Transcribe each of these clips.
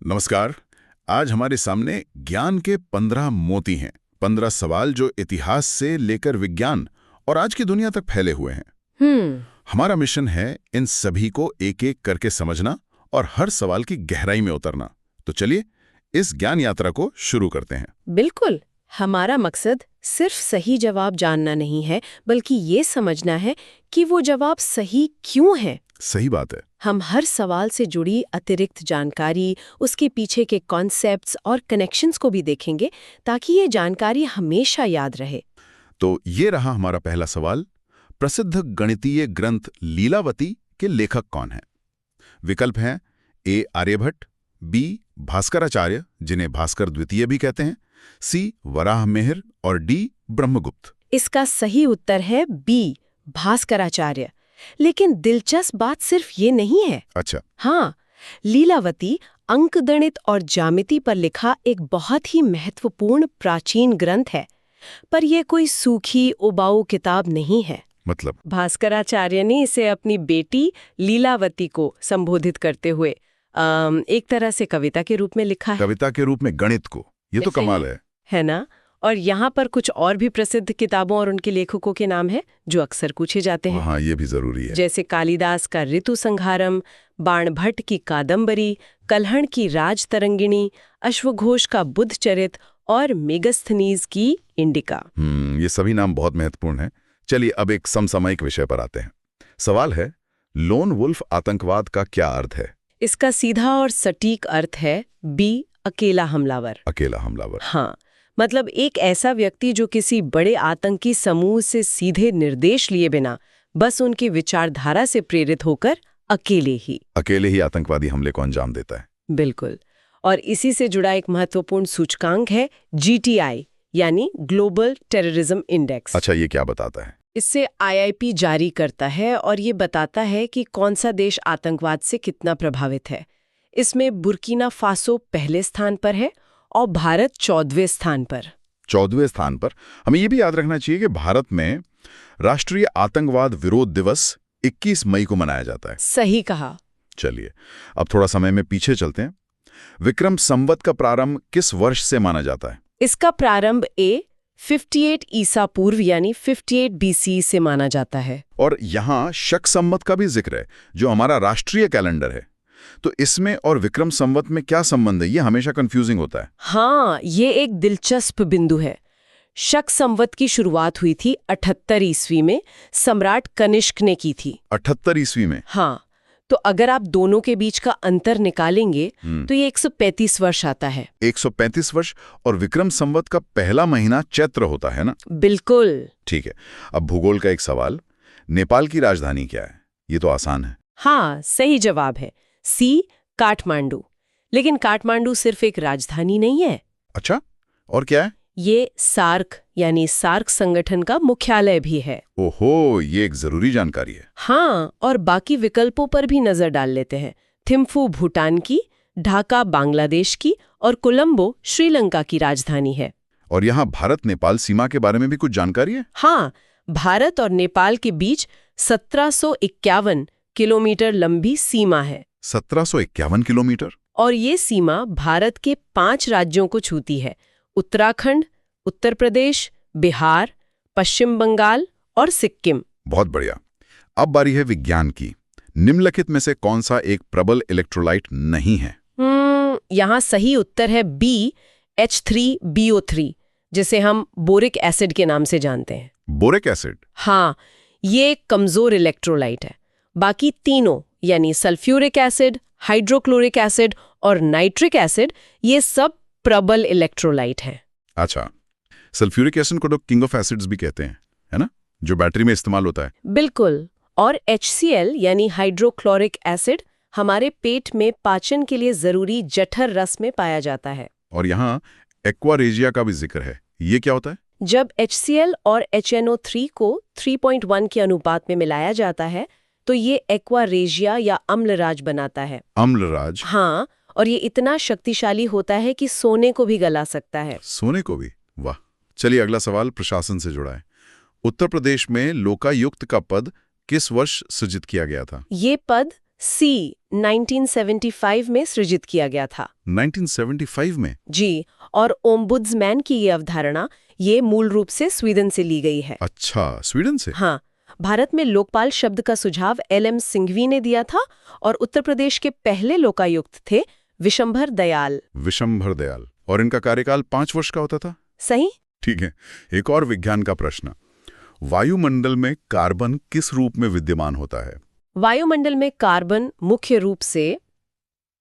नमस्कार। आज हमारे सामने ज्ञान के 15 मोती हैं। 15 सवाल जो इतिहास से लेकर विज्ञान और आज की दुनिया तक फैले हुए हैं। हमारा मिशन है इन सभी को एक एक करके समझना और हर सवाल की गहराई में उतरना। तो चलिए इस ज्ञान यात्रा को शुरू करते हैं। बिल्कुल। हमारा मकसद सिर्फ सही जवाब जानना नहीं है, बल्कि ये समझना है कि वो जवाब सही क्यों है। सही बात है। हम हर सवाल से जुड़ी अतिरिक्त जानकारी, उसके पीछे के कॉन्सेप्ट्स और कनेक्शंस को भी देखेंगे, ताकि ये जानकारी हमेशा याद रहे। तो ये रहा हमारा पहला सवाल। प्रसिद्ध गणितीय ग्रंथ लीलावती के लेखक कौन हैं? विकल्प हैं ए आर्यभट्ट, बी भास्कराचार्य जिन्हें भास्कर द्वितीय भी कहते हैं, सी वराहमिहिर और डी ब्रह्मगुप्त। इसका सही उत्तर है बी भास्कराचार्य। लेकिन दिलचस्प बात सिर्फ ये नहीं है। अच्छा। हाँ, लीलावती अंकगणित और ज्यामिति पर लिखा एक बहुत ही महत्वपूर्ण प्राचीन ग्रंथ है, पर यह कोई सूखी उबाऊ किताब नहीं है। मतलब भास्कराचार्य ने इसे अपनी बेटी लीलावती को संबोधित करते हुए एक तरह से कविता के रूप में लिखा है। कविता के रूप में गणित को, ये तो कमाल है ना? और यहाँ पर कुछ और भी प्रसिद्ध किताबों और उनके लेखकों के नाम हैं जो अक्सर पूछे जाते हैं। हाँ, ये भी जरूरी है। जैसे कालिदास का ऋतु संहारम, बाणभट्ट की कादम्बरी, कल्हण की राजतरंगिणी, अश्वघोष का बुद्धचरित और मेगस्थनीज की इंडिका। ये सभी नाम बहुत महत्वपूर्ण हैं। चलिए अब एक समसामयिक विषय पर आते हैं। सवाल है, लोन वुल्फ आतंकवाद का क्या अर्थ है? इसका सीधा और सटीक अर्थ है बी अकेला हमलावर। अकेला हमलावर। हाँ, मतलब एक ऐसा व्यक्ति जो किसी बड़े आतंकी समूह से सीधे निर्देश लिए बिना बस उनकी विचारधारा से प्रेरित होकर अकेले ही आतंकवादी हमले को अंजाम देता है। बिल्कुल। और इसी से जुड़ा एक महत्वपूर्ण सूचकांक है GTI, यानी ग्लोबल टेररिज्म इंडेक्स। अच्छा, ये क्या बताता है? इससे IIP जारी करता है और ये बताता है कि कौन सा देश आतंकवाद से कितना प्रभावित है। इसमें बुर्किना फासो पहले स्थान पर है और भारत 14वें स्थान पर। 14वें स्थान पर। हमें ये भी याद रखना चाहिए कि भारत में राष्ट्रीय आतंकवाद विरोध दिवस 21 मई को मनाया जाता है। सही कहा। चलिए अब थोड़ा समय में पीछे चलते हैं। विक्रम संवत का प्रारंभ किस वर्ष से माना जाता है? इसका प्रारंभ 58 ईसा पूर्व यानी 58 BC से माना जाता है। और यहाँ शक संवत का भी जिक्र है, जो हमारा राष्ट्रीय कैलेंडर है। तो इसमें और विक्रम संवत में क्या संबंध है? ये हमेशा कंफ्यूजिंग होता है। हाँ, ये एक दिलचस्प बिंदु है। शक संवत की शुरुआत हुई थी 78 ईस्वी में, सम्राट कनिष्क ने की थी। 78 ईस्वी में? हाँ, तो अगर आप दोनों के बीच का अंतर निकालेंगे तो ये 135 वर्ष आता है। 135 वर्ष। और विक्रम संवत का पहला महीना चैत्र होता है ना? बिल्कुल। ठीक है। अब भूगोल का एक सवाल, नेपाल की राजधानी क्या है? ये तो आसान है। हाँ, सही जवाब है सी काठमांडू। लेकिन काठमांडू सिर्फ एक राजधानी नहीं है। अच्छा, और क्या है? ये सार्क यानी सार्क संगठन का मुख्यालय भी है। ओहो, ये एक जरूरी जानकारी है। हाँ, और बाकी विकल्पों पर भी नजर डाल लेते हैं। थिम्फू भूटान की, ढाका बांग्लादेश की और कोलंबो श्रीलंका की राजधानी है। और यहाँ भारत नेपाल सीमा के बारे में भी कुछ जानकारी है? हाँ, भारत और नेपाल के बीच 1751 किलोमीटर लंबी सीमा है। 1751 किलोमीटर? और ये सीमा भारत के 5 राज्यों को छूती है: उत्तराखंड, उत्तर प्रदेश, बिहार, पश्चिम बंगाल और सिक्किम। बहुत बढ़िया। अब बारी है विज्ञान की। निम्नलिखित में से कौन सा एक प्रबल इलेक्ट्रोलाइट नहीं है? यहाँ सही उत्तर है बी H3BO3, जिसे हम बोरिक एसिड के नाम से जानते हैं। Boric acid? हाँ, ये एक कमजोर इलेक्ट्रोलाइट है। बाकी तीनों यानी सल्फ्यूरिक एसिड, हाइड्रोक्लोरिक एसिड और नाइट्रिक एसिड, ये सब प्रबल इलेक्ट्रोलाइट हैं। अच्छा, सल्फ्यूरिक एसिड को तो किंग ऑफ एसिड्स भी कहते हैं, है ना? जो बैटरी में इस्तेमाल होता है। बिल्कुल। और HCl यानी हाइड्रोक्लोरिक एसिड हमारे पेट में पाचन के लिए जरूरी जठर रस में पाया जाता है। और यहाँ एक्वारेजिया का भी जिक्र है। ये क्या होता है? जब HCl और HNO3 को 3.1 के अनुपात में मिलाया जाता है तो ये एक्वारेजिया या अम्लराज बनाता है। अम्लराज? हाँ, और ये इतना शक्तिशाली होता है कि सोने को भी गला सकता है। सोने को भी? वाह। चलिए अगला सवाल प्रशासन से जुड़ा है। उत्तर प्रदेश में लोकायुक्त का पद किस वर्ष सृजित किया गया था? ये पद सी 1975 में सृजित किया गया था। 1975 में? जी, और ओम्बुड्समैन की ये अवधारणा ये मूल रूप से स्वीडन से ली गई है। अच्छा, स्वीडन से? हाँ, भारत में लोकपाल शब्द का सुझाव LM सिंघवी ने दिया था और उत्तर प्रदेश के पहले लोकायुक्त थे विशंभर दयाल। विशंभर दयाल। और इनका कार्यकाल 5 वर्ष का होता था? सही। ठीक है, एक और विज्ञान का प्रश्न। वायुमंडल में कार्बन किस रूप में विद्यमान होता है? वायुमंडल में कार्बन मुख्य रूप से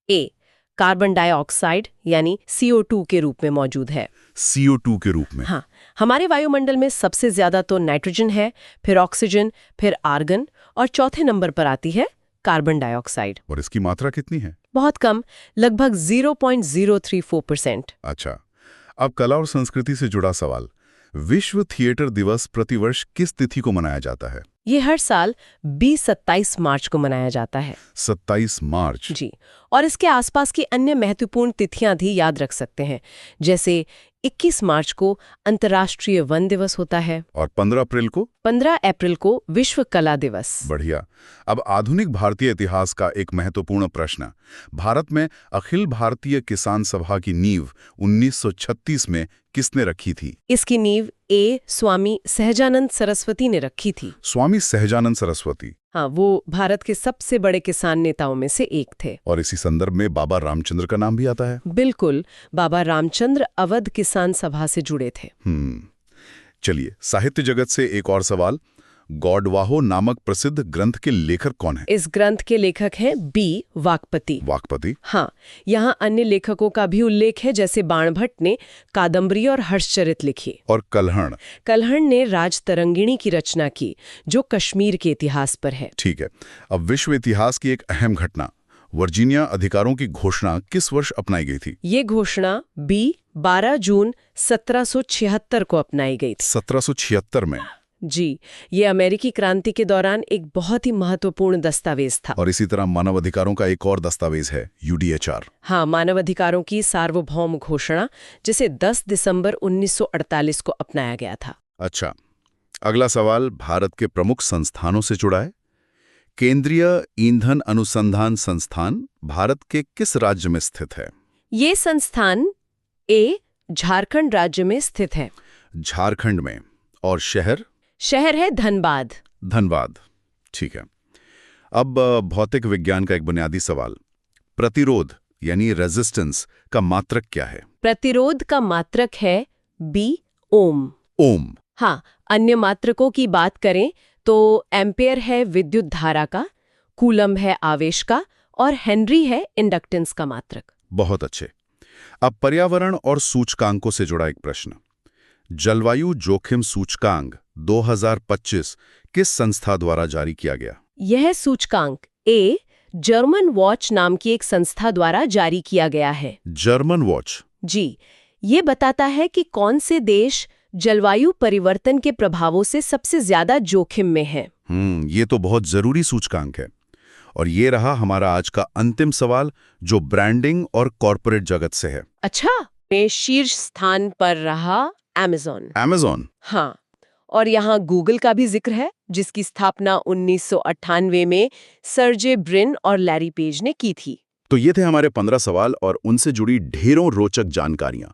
ए कार्बन डाइऑक्साइड यानी CO2 के रूप में मौजूद है। CO2 के रूप में? हाँ, हमारे वायुमंडल में सबसे ज्यादा तो नाइट्रोजन है, फिर ऑक्सीजन, फिर आर्गन और चौथे नंबर पर आती है कार्बन डाइऑक्साइड। और इसकी मात्रा कितनी है? बहुत कम, लगभग 0.034%। अच्छा, अब कला और संस्कृति से जुड़ा सवाल। विश्व थिएटर दिवस प्रतिवर्ष किस तिथि को मनाया जाता है? ये हर साल 27 मार्च को मनाया जाता है। 27 मार्च? जी, और इसके आसपास की अन्य महत्वपूर्ण तिथियां भी याद रख सकते हैं, जैसे 21 मार्च को अंतर्राष्ट्रीय वन दिवस होता है और 15 अप्रैल को? 15 अप्रैल को विश्व कला दिवस। बढ़िया। अब आधुनिक भारतीय इतिहास का एक महत्वपूर्ण प्रश्न। भारत में अखिल भारतीय किसान सभा की नींव 1936 में किसने रखी थी? इसकी नींव स्वामी सहजानंद सरस्वती ने रखी थी। स्वामी सहजानंद सरस्वती? हाँ, वो भारत के सबसे बड़े किसान नेताओं में से एक थे। और इसी संदर्भ में बाबा रामचंद्र का नाम भी आता है? बिल्कुल, बाबा रामचंद्र अवध किसान सभा से जुड़े थे। चलिए, साहित्य जगत से एक और सवाल। गौडवाहो नामक प्रसिद्ध ग्रंथ के लेखक कौन है? इस ग्रंथ के लेखक हैं B वाकपति। वाकपति? हाँ, यहाँ अन्य लेखकों का भी उल्लेख है, जैसे बाणभट्ट ने कादम्बरी और हर्षचरित लिखी। और कल्हण? कल्हण ने राजतरंगिणी की रचना की, जो कश्मीर के इतिहास पर है। ठीक है, अब विश्व इतिहास की एक अहम घटना, वर्जीनिया अधिकारों की घोषणा किस वर्ष अपनाई गई थी? ये घोषणा 12 जून 1776 को अपनाई गई थी। 1776 में? जी, ये अमेरिकी क्रांति के दौरान एक बहुत ही महत्वपूर्ण दस्तावेज था। और इसी तरह मानव अधिकारों का एक और दस्तावेज है, UDHR। हाँ, मानव अधिकारों की सार्वभौम घोषणा, जिसे 10 दिसंबर 1948 को अपनाया गया था। अच्छा, अगला सवाल भारत के प्रमुख संस्थानों से जुड़ा है। केंद्रीय ईंधन अनुसंधान संस्थान भारत के किस राज्य में स्थित है? ये संस्थान झारखंड राज्य में स्थित है। झारखंड में। और शहर? शहर है धनबाद। धनबाद, ठीक है। अब भौतिक विज्ञान का एक बुनियादी सवाल। प्रतिरोध यानी रेजिस्टेंस का मात्रक क्या है? प्रतिरोध का मात्रक है B ओम। ओम? हाँ, अन्य मात्रकों की बात करें तो एम्पेयर है विद्युत धारा का, कूलम है आवेश का और हेनरी है इंडक्टेंस का मात्रक। बहुत अच्छे। अब पर्यावरण और सूचकांकों से जुड़ा एक प्रश्न। जलवायु जोखिम सूचकांक 2025 किस संस्था द्वारा जारी किया गया? यह सूचकांक जर्मन वॉच नाम की एक संस्था द्वारा जारी किया गया है। German watch? जी, ये बताता है कि कौन से देश जलवायु परिवर्तन के प्रभावों से सबसे ज्यादा जोखिम में हैं। ये तो बहुत जरूरी सूचकांक है। और ये रहा हमारा आज का अंतिम सवाल, जो ब्रांडिंग और कॉर्पोरेट जगत से है। अच्छा, में शीर्ष स्थान पर रहा Amazon। Amazon? हाँ, और यहाँ गूगल का भी जिक्र है, जिसकी स्थापना 1998 में सर्जे ब्रिन और लैरी पेज ने की थी। तो ये थे हमारे 15 सवाल और उनसे जुड़ी ढेरों रोचक जानकारियां।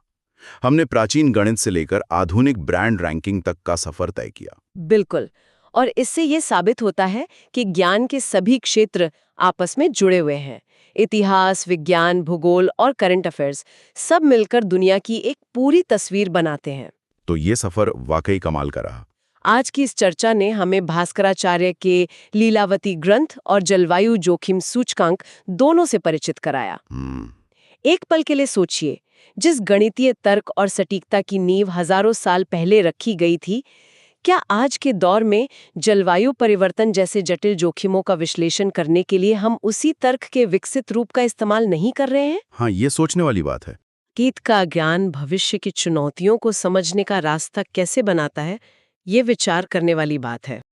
हमने प्राचीन गणित से लेकर आधुनिक ब्रांड रैंकिंग तक का सफर तय किया। बिल्कुल, और इससे ये साबित होता है कि ज्ञान के सभी क्षेत्र आपस में जुड़े हुए हैं। इतिहास, विज्ञान, भूगोल और करंट अफेयर्स सब मिलकर दुनिया की एक पूरी तस्वीर बनाते हैं। तो ये सफर वाकई कमाल का रहा। आज की इस चर्चा ने हमें भास्कराचार्य के लीलावती ग्रंथ और जलवायु जोखिम सूचकांक दोनों से परिचित कराया। एक पल के लिए सोचिए, जिस गणितीय तर्क और सटीकता की नींव हजारों साल पहले रखी गई थी, क्या आज के दौर में जलवायु परिवर्तन जैसे जटिल जोखिमों का विश्लेषण करने के लिए हम उसी तर्क के विकसित रूप का इस्तेमाल नहीं कर रहे हैं? हाँ, ये सोचने वाली बात है। अतीत का ज्ञान भविष्य की चुनौतियों को समझने का रास्ता कैसे बनाता है, ये विचार करने वाली बात है।